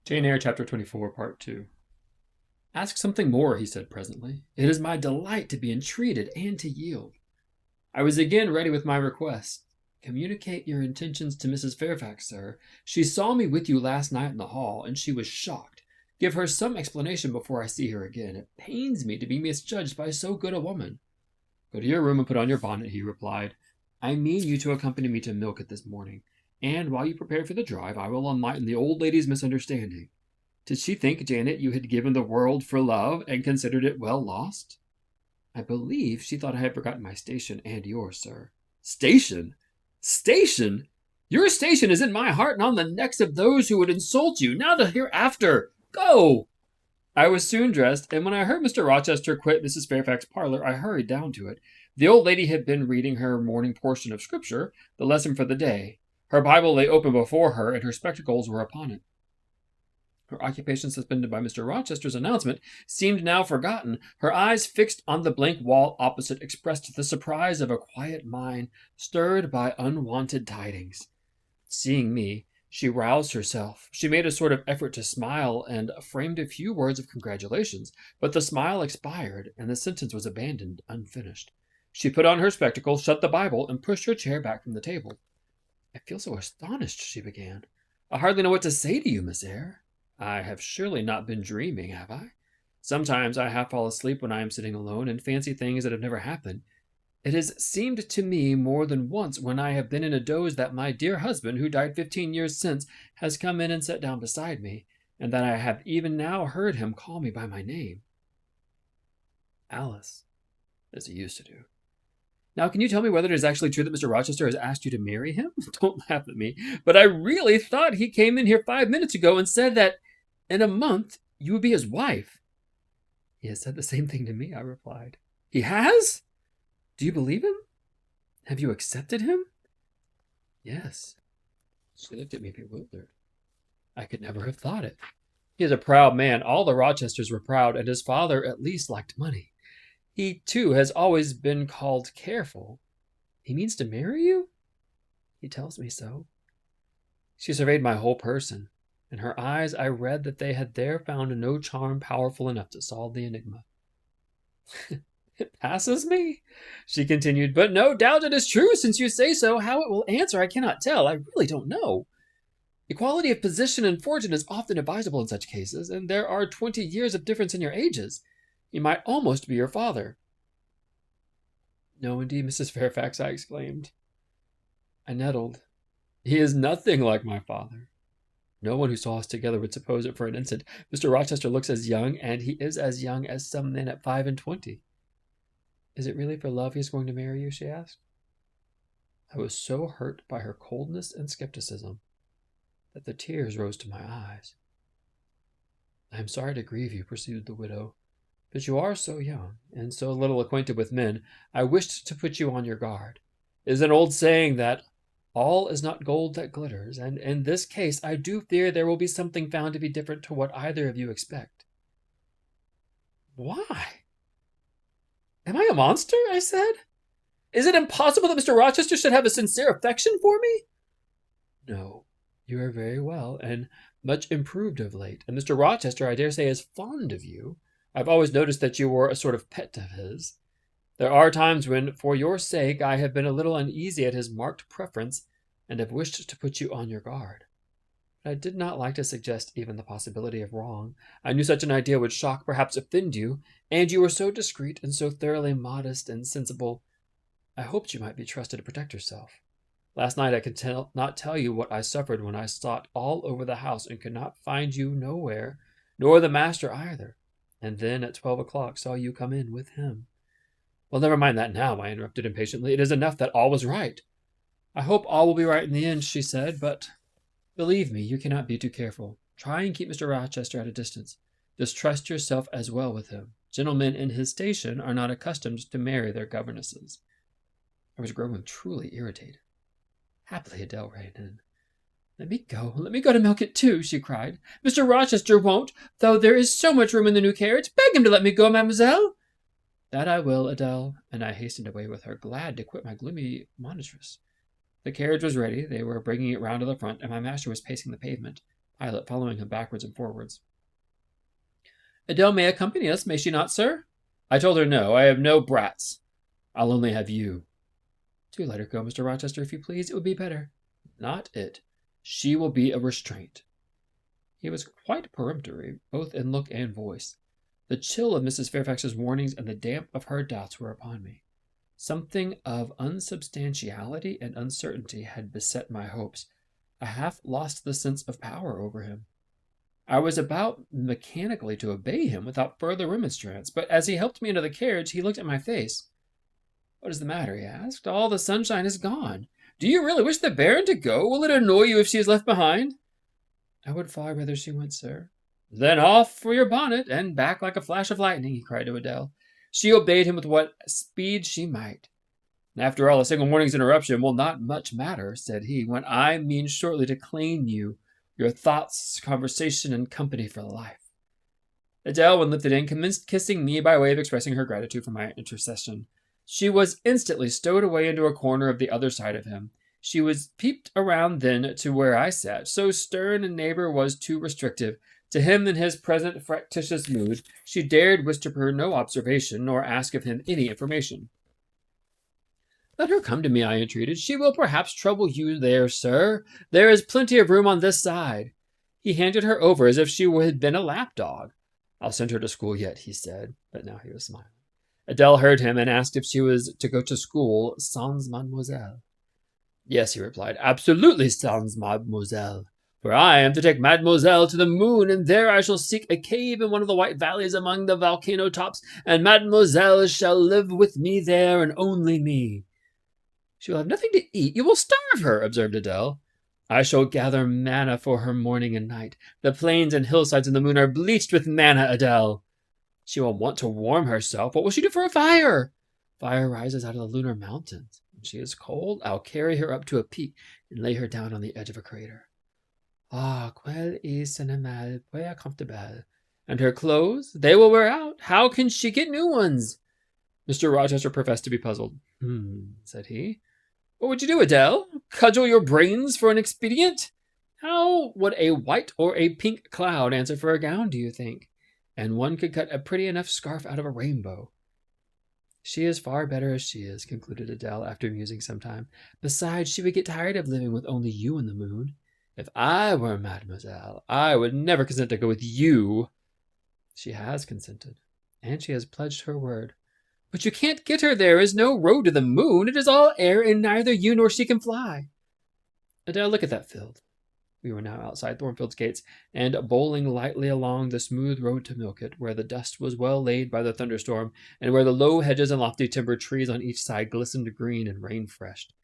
Eyre, Chapter 24, Part 2. Ask something more, he said presently. It is my delight to be entreated and to yield. I was again ready with my request. Communicate your intentions to Mrs. Fairfax, sir. She saw me with you last night in the hall, and she was shocked. Give her some explanation before I see her again. It pains me to be misjudged by so good a woman. Go to your room and put on your bonnet, he replied. I mean you to accompany me to Milket this morning, and while you prepare for the drive, I will enlighten the old lady's misunderstanding. Did she think, Janet, you had given the world for love and considered it well lost? I believe she thought I had forgotten my station and yours, sir. Station? Station? Your station is in my heart and on the necks of those who would insult you. Now to hereafter. Go! I was soon dressed, and when I heard Mr. Rochester quit Mrs. Fairfax's parlor, I hurried down to it. The old lady had been reading her morning portion of Scripture, the lesson for the day. Her Bible lay open before her, and her spectacles were upon it. Her occupation suspended by Mr. Rochester's announcement seemed now forgotten. Her eyes fixed on the blank wall opposite expressed the surprise of a quiet mind stirred by unwonted tidings. Seeing me, she roused herself. She made a sort of effort to smile and framed a few words of congratulations, but the smile expired and the sentence was abandoned unfinished. She put on her spectacles, shut the Bible, and pushed her chair back from the table. I feel so astonished, she began. I hardly know what to say to you, Miss Eyre. I have surely not been dreaming, have I? Sometimes I half fall asleep when I am sitting alone and fancy things that have never happened. It has seemed to me more than once when I have been in a doze that my dear husband, who died 15 years since, has come in and sat down beside me, and that I have even now heard him call me by my name. Alice, as he used to do. Now, can you tell me whether it is actually true that Mr. Rochester has asked you to marry him? Don't laugh at me, but I really thought he came in here 5 minutes ago and said that in a month you would be his wife. He has said the same thing to me, I replied. He has? Do you believe him? Have you accepted him? Yes. She looked at me bewildered. I could never have thought it. He is a proud man. All the Rochesters were proud, and his father at least liked money. He, too, has always been called careful. He means to marry you? He tells me so. She surveyed my whole person. In her eyes I read that they had there found no charm powerful enough to solve the enigma. It passes me, she continued, but no doubt it is true, since you say so. How it will answer I cannot tell. I really don't know. Equality of position and fortune is often advisable in such cases, and there are 20 years of difference in your ages. He might almost be your father. No, indeed, Mrs. Fairfax, I exclaimed. I nettled. He is nothing like my father. No one who saw us together would suppose it for an instant. Mr. Rochester looks as young, and he is as young as some men at 25. Is it really for love he is going to marry you? She asked. I was so hurt by her coldness and skepticism that the tears rose to my eyes. I am sorry to grieve you, pursued the widow, but you are so young and so little acquainted with men. I wished to put you on your guard. It is an old saying that all is not gold that glitters, and in this case I do fear there will be something found to be different to what either of you expect. Why? Am I a monster? I said. Is it impossible that Mr. Rochester should have a sincere affection for me? No, you are very well, and much improved of late, and Mr. Rochester, I dare say, is fond of you. I've always noticed that you were a sort of pet of his. There are times when, for your sake, I have been a little uneasy at his marked preference, and have wished to put you on your guard. But I did not like to suggest even the possibility of wrong. I knew such an idea would shock, perhaps offend you, and you were so discreet and so thoroughly modest and sensible. I hoped you might be trusted to protect yourself. Last night I could not tell you what I suffered when I sought all over the house and could not find you nowhere, nor the master either, and then at 12 o'clock saw you come in with him. Well, never mind that now, I interrupted impatiently. It is enough that all was right. I hope all will be right in the end, she said, but believe me, you cannot be too careful. Try and keep Mr. Rochester at a distance. Distrust yourself as well with him. Gentlemen in his station are not accustomed to marry their governesses. I was growing truly irritated. Happily Adele ran in. Let me go to Milket too, she cried. Mr. Rochester won't, though there is so much room in the new carriage. Beg him to let me go, mademoiselle. That I will, Adele, and I hastened away with her, glad to quit my gloomy monitress. The carriage was ready. They were bringing it round to the front, and my master was pacing the pavement, Violet following him backwards and forwards. Adele may accompany us, may she not, sir? I told her no. I have no brats. I'll only have you. Do let her go, Mr. Rochester, if you please. It would be better. Not it. She will be a restraint. He was quite peremptory, both in look and voice. The chill of Mrs. Fairfax's warnings and the damp of her doubts were upon me. Something of unsubstantiality and uncertainty had beset my hopes. I half lost the sense of power over him. I was about mechanically to obey him without further remonstrance, but as he helped me into the carriage, he looked at my face. What is the matter? He asked. All the sunshine is gone. Do you really wish the Baron to go? Will it annoy you if she is left behind? I would far rather she went, sir. Then off for your bonnet, and back like a flash of lightning, he cried to Adele. She obeyed him with what speed she might. After all, a single morning's interruption will not much matter, said he, when I mean shortly to claim you, your thoughts, conversation, and company for life. Adele, when lifted in, commenced kissing me by way of expressing her gratitude for my intercession. She was instantly stowed away into a corner of the other side of him. She was peeped around then to where I sat. So stern a neighbor was too restrictive. To him in his present fractious mood, she dared whisper no observation, nor ask of him any information. Let her come to me, I entreated. She will perhaps trouble you there, sir. There is plenty of room on this side. He handed her over as if she had been a lapdog. I'll send her to school yet, he said, but now he was smiling. Adele heard him and asked if she was to go to school sans mademoiselle. Yes, he replied, absolutely sans mademoiselle. For I am to take mademoiselle to the moon, and there I shall seek a cave in one of the white valleys among the volcano tops, and mademoiselle shall live with me there, and only me. She will have nothing to eat. You will starve her, observed Adele. I shall gather manna for her morning and night. The plains and hillsides in the moon are bleached with manna, Adele. She will want to warm herself. What will she do for a fire? Fire rises out of the lunar mountains. When she is cold, I'll carry her up to a peak and lay her down on the edge of a crater. Ah, quel est un animal peu comfortable. And her clothes? They will wear out. How can she get new ones? Mr. Rochester professed to be puzzled. Said he. What would you do, Adele? Cudgel your brains for an expedient? How would a white or a pink cloud answer for a gown, do you think? And one could cut a pretty enough scarf out of a rainbow. She is far better as she is, concluded Adele after musing some time. Besides, she would get tired of living with only you and the moon. If I were mademoiselle, I would never consent to go with you. She has consented, and she has pledged her word. But you can't get her. There is no road to the moon. It is all air, and neither you nor she can fly. Adele, look at that field. We were now outside Thornfield's gates, and bowling lightly along the smooth road to Milket, where the dust was well laid by the thunderstorm, and where the low hedges and lofty timber trees on each side glistened green and rain-freshed.